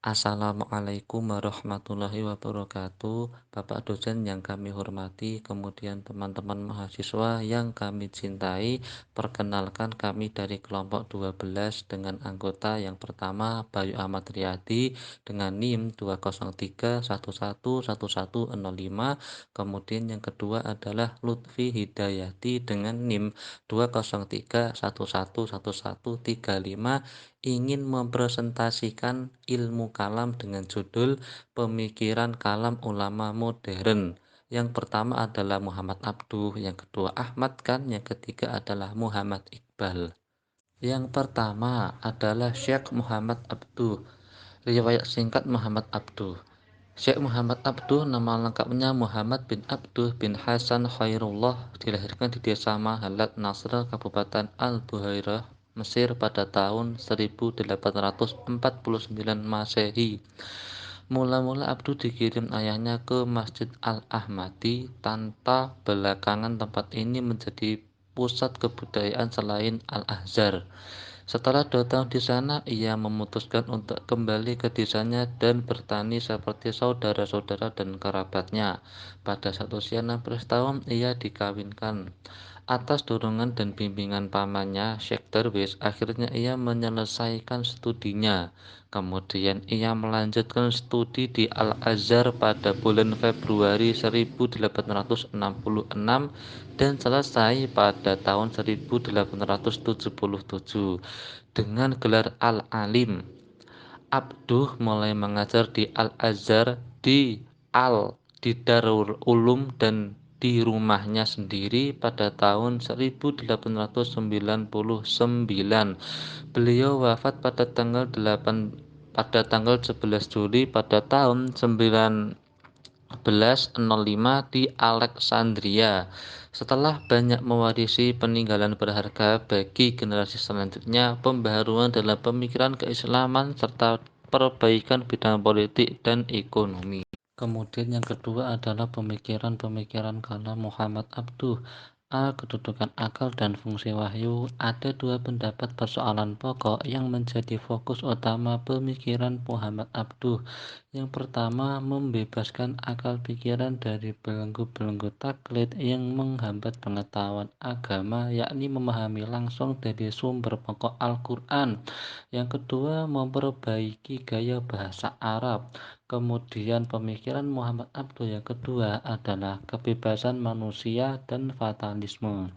Assalamualaikum warahmatullahi wabarakatuh, Bapak dosen yang kami hormati, kemudian teman-teman mahasiswa yang kami cintai. Perkenalkan kami dari kelompok 12 dengan anggota yang pertama Bayu Ahmad Riyadi dengan NIM 203111105, kemudian yang kedua adalah Lutfi Hidayati dengan NIM 203111135, ingin mempresentasikan ilmu kalam dengan judul Pemikiran Kalam Ulama Modern. Yang pertama adalah Muhammad Abduh, yang kedua Ahmad kan, yang ketiga adalah Muhammad Iqbal. Yang pertama adalah Syekh Muhammad Abduh. Riwayat singkat Muhammad Abduh. Syekh Muhammad Abduh nama lengkapnya Muhammad bin Abduh bin Hasan Khairullah, dilahirkan di desa Mahalat Nasr, Kabupaten Al-Buhairah, Mesir pada tahun 1849 Masehi. Mula-mula Abduh dikirim ayahnya ke Masjid Al-Ahmadi, tanpa belakangan tempat ini menjadi pusat kebudayaan selain Al-Azhar. Setelah 2 tahun di sana, ia memutuskan untuk kembali ke desanya dan bertani seperti saudara-saudara dan kerabatnya. Pada saat usia 16 tahun, ia dikawinkan. Atas dorongan dan bimbingan pamannya, Syekh Darwis, akhirnya ia menyelesaikan studinya. Kemudian ia melanjutkan studi di Al-Azhar pada bulan Februari 1866 dan selesai pada tahun 1877 dengan gelar Al-Alim. Abduh mulai mengajar di Al-Azhar, di Darul Ulum dan di rumahnya sendiri pada tahun 1899. Beliau wafat pada tanggal 11 Juli pada tahun 1905 di Alexandria. Setelah banyak mewarisi peninggalan berharga bagi generasi selanjutnya, pembaharuan dalam pemikiran keislaman serta perbaikan bidang politik dan ekonomi. Kemudian yang kedua adalah pemikiran kalam Muhammad Abduh. Kedudukan akal dan fungsi wahyu. Ada 2 pendapat persoalan pokok yang menjadi fokus utama pemikiran Muhammad Abduh. Yang pertama, membebaskan akal pikiran dari belenggu-belenggu taklid yang menghambat pengetahuan agama, yakni memahami langsung dari sumber pokok Al-Quran. Yang kedua, memperbaiki gaya bahasa Arab. Kemudian pemikiran Muhammad Abduh yang kedua adalah kebebasan manusia dan fatalisme.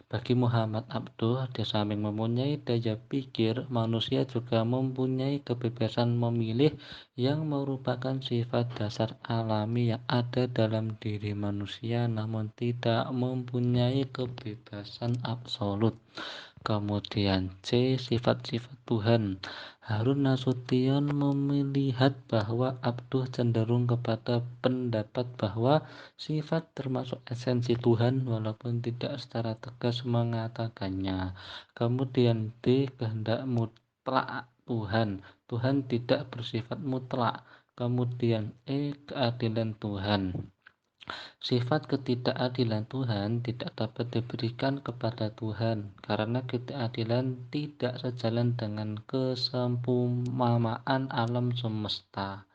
Bagi Muhammad Abduh, di samping mempunyai daya pikir, manusia juga mempunyai kebebasan memilih yang merupakan sifat dasar alami yang ada dalam diri manusia, namun tidak mempunyai kebebasan absolut. Kemudian C. Sifat-sifat Tuhan. Harun Nasution melihat bahwa Abduh cenderung kepada pendapat bahwa sifat termasuk esensi Tuhan walaupun tidak secara tegas mengatakannya. Kemudian D. Kehendak mutlak Tuhan. Tuhan tidak bersifat mutlak. Kemudian E. Keadilan Tuhan. Sifat ketidakadilan Tuhan tidak dapat diberikan kepada Tuhan karena ketidakadilan tidak sejalan dengan kesempurnaan alam semesta.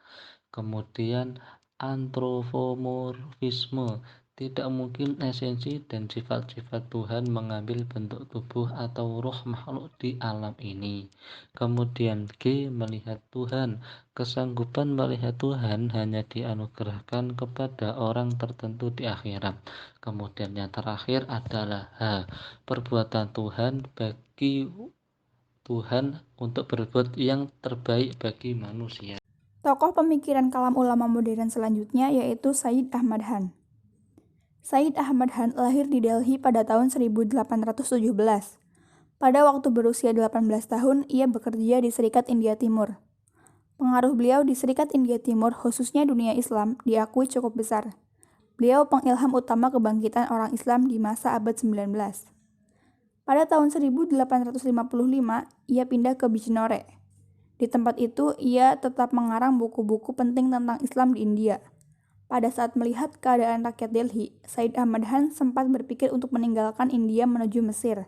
Kemudian antropomorfisme. Tidak mungkin esensi dan sifat-sifat Tuhan mengambil bentuk tubuh atau roh makhluk di alam ini. Kemudian G. Melihat Tuhan. Kesanggupan melihat Tuhan hanya dianugerahkan kepada orang tertentu di akhirat. Kemudian yang terakhir adalah H. Perbuatan Tuhan bagi Tuhan untuk berbuat yang terbaik bagi manusia. Tokoh pemikiran kalam ulama modern selanjutnya yaitu Sayyid Ahmad Han. Sayyid Ahmad Han lahir di Delhi pada tahun 1817. Pada waktu berusia 18 tahun, ia bekerja di Serikat India Timur. Pengaruh beliau di Serikat India Timur, khususnya dunia Islam, diakui cukup besar. Beliau pengilham utama kebangkitan orang Islam di masa abad 19. Pada tahun 1855, ia pindah ke Bijnore. Di tempat itu, ia tetap mengarang buku-buku penting tentang Islam di India. Pada saat melihat keadaan rakyat Delhi, Sayyid Ahmad Han sempat berpikir untuk meninggalkan India menuju Mesir.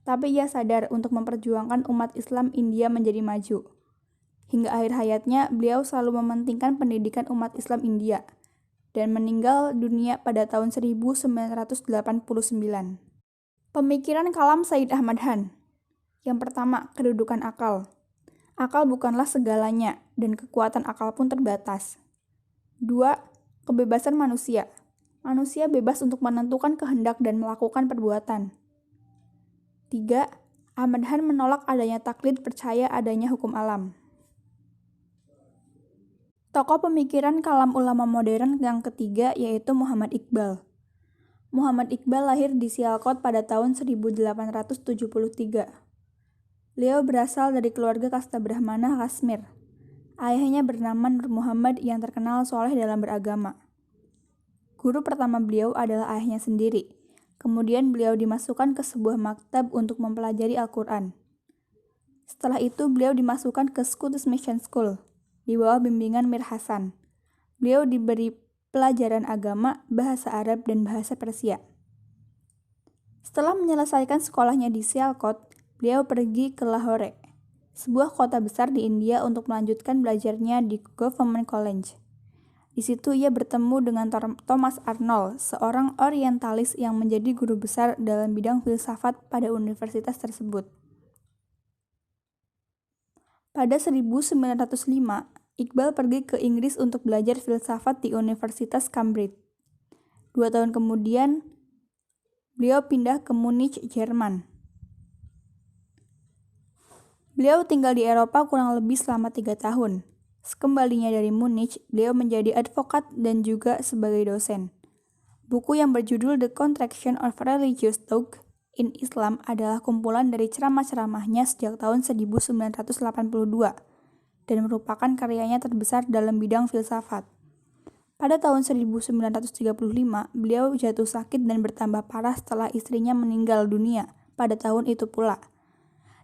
Tapi ia sadar untuk memperjuangkan umat Islam India menjadi maju. Hingga akhir hayatnya, beliau selalu mementingkan pendidikan umat Islam India dan meninggal dunia pada tahun 1989. Pemikiran kalam Sayyid Ahmad Han. Yang pertama, kedudukan akal. Akal bukanlah segalanya, dan kekuatan akal pun terbatas. 2. Kebebasan manusia. Manusia bebas untuk menentukan kehendak dan melakukan perbuatan. 3. Ahmad Han menolak adanya taklid, percaya adanya hukum alam. Tokoh pemikiran kalam ulama modern yang ketiga yaitu Muhammad Iqbal. Muhammad Iqbal lahir di Sialkot pada tahun 1873. Beliau berasal dari keluarga kasta Brahmana Kashmir. Ayahnya bernama Nur Muhammad yang terkenal soleh dalam beragama. Guru pertama beliau adalah ayahnya sendiri. Kemudian beliau dimasukkan ke sebuah maktab untuk mempelajari Al-Quran. Setelah itu beliau dimasukkan ke Scottish Mission School di bawah bimbingan Mir Hasan. Beliau diberi pelajaran agama, bahasa Arab, dan bahasa Persia. Setelah menyelesaikan sekolahnya di Sialkot, beliau pergi ke Lahore, sebuah kota besar di India untuk melanjutkan belajarnya di Government College. Di situ ia bertemu dengan Thomas Arnold, seorang orientalis yang menjadi guru besar dalam bidang filsafat pada universitas tersebut. Pada 1905, Iqbal pergi ke Inggris untuk belajar filsafat di Universitas Cambridge. 2 tahun kemudian, beliau pindah ke Munich, Jerman. Beliau tinggal di Eropa kurang lebih selama 3 tahun. Sekembalinya dari Munich, beliau menjadi advokat dan juga sebagai dosen. Buku yang berjudul The Contraction of Religious Thought in Islam adalah kumpulan dari ceramah-ceramahnya sejak tahun 1982 dan merupakan karyanya terbesar dalam bidang filsafat. Pada tahun 1935, beliau jatuh sakit dan bertambah parah setelah istrinya meninggal dunia pada tahun itu pula.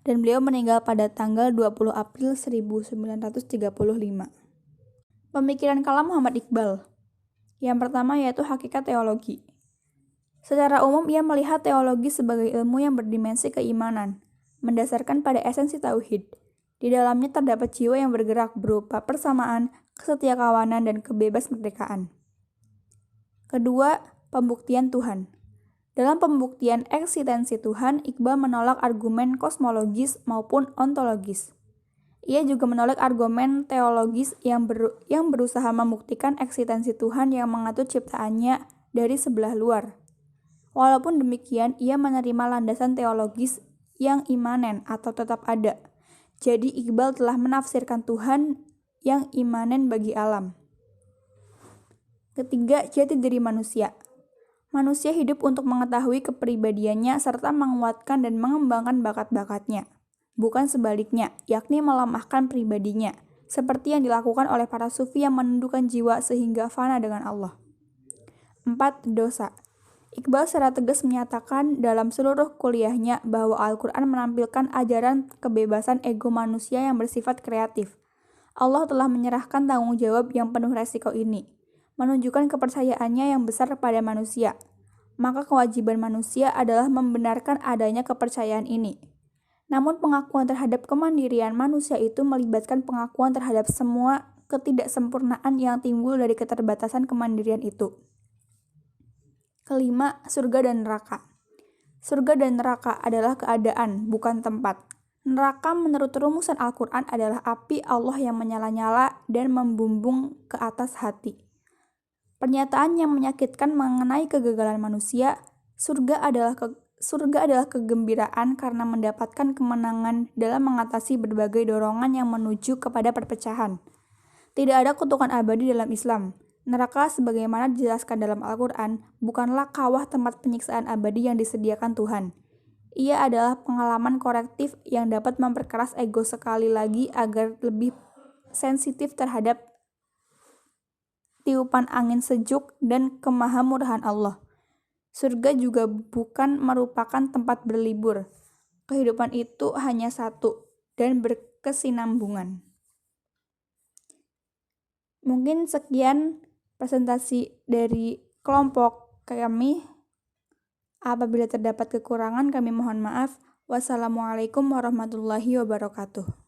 Dan beliau meninggal pada tanggal 20 April 1935. Pemikiran kalam Muhammad Iqbal. Yang pertama yaitu hakikat teologi. Secara umum ia melihat teologi sebagai ilmu yang berdimensi keimanan, mendasarkan pada esensi tauhid. Di dalamnya terdapat jiwa yang bergerak berupa persamaan, kesetiakawanan, dan kebebas merdekaan. Kedua, pembuktian Tuhan. Dalam pembuktian eksistensi Tuhan, Iqbal menolak argumen kosmologis maupun ontologis. Ia juga menolak argumen teologis yang berusaha membuktikan eksistensi Tuhan yang mengatur ciptaannya dari sebelah luar. Walaupun demikian, ia menerima landasan teologis yang imanen atau tetap ada. Jadi Iqbal telah menafsirkan Tuhan yang imanen bagi alam. Ketiga, jati diri manusia. Manusia hidup untuk mengetahui kepribadiannya serta menguatkan dan mengembangkan bakat-bakatnya, bukan sebaliknya, yakni melemahkan pribadinya, seperti yang dilakukan oleh para sufi yang menundukkan jiwa sehingga fana dengan Allah. 4. Dosa. Iqbal secara tegas menyatakan dalam seluruh kuliahnya bahwa Al-Quran menampilkan ajaran kebebasan ego manusia yang bersifat kreatif. Allah telah menyerahkan tanggung jawab yang penuh resiko ini, menunjukkan kepercayaannya yang besar pada manusia. Maka kewajiban manusia adalah membenarkan adanya kepercayaan ini. Namun pengakuan terhadap kemandirian manusia itu melibatkan pengakuan terhadap semua ketidaksempurnaan yang timbul dari keterbatasan kemandirian itu. Kelima, surga dan neraka. Surga dan neraka adalah keadaan, bukan tempat. Neraka menurut rumusan Al-Quran adalah api Allah yang menyala-nyala dan membumbung ke atas hati. Pernyataan yang menyakitkan mengenai kegagalan manusia, surga adalah kegembiraan karena mendapatkan kemenangan dalam mengatasi berbagai dorongan yang menuju kepada perpecahan. Tidak ada kutukan abadi dalam Islam. Neraka sebagaimana dijelaskan dalam Al-Quran bukanlah kawah tempat penyiksaan abadi yang disediakan Tuhan. Ia adalah pengalaman korektif yang dapat memperkeras ego sekali lagi agar lebih sensitif terhadap tiupan angin sejuk dan kemahamurahan Allah. Surga juga bukan merupakan tempat berlibur. Kehidupan itu hanya satu dan berkesinambungan. Mungkin sekian presentasi dari kelompok kami. Apabila terdapat kekurangan, kami mohon maaf. Wassalamualaikum warahmatullahi wabarakatuh.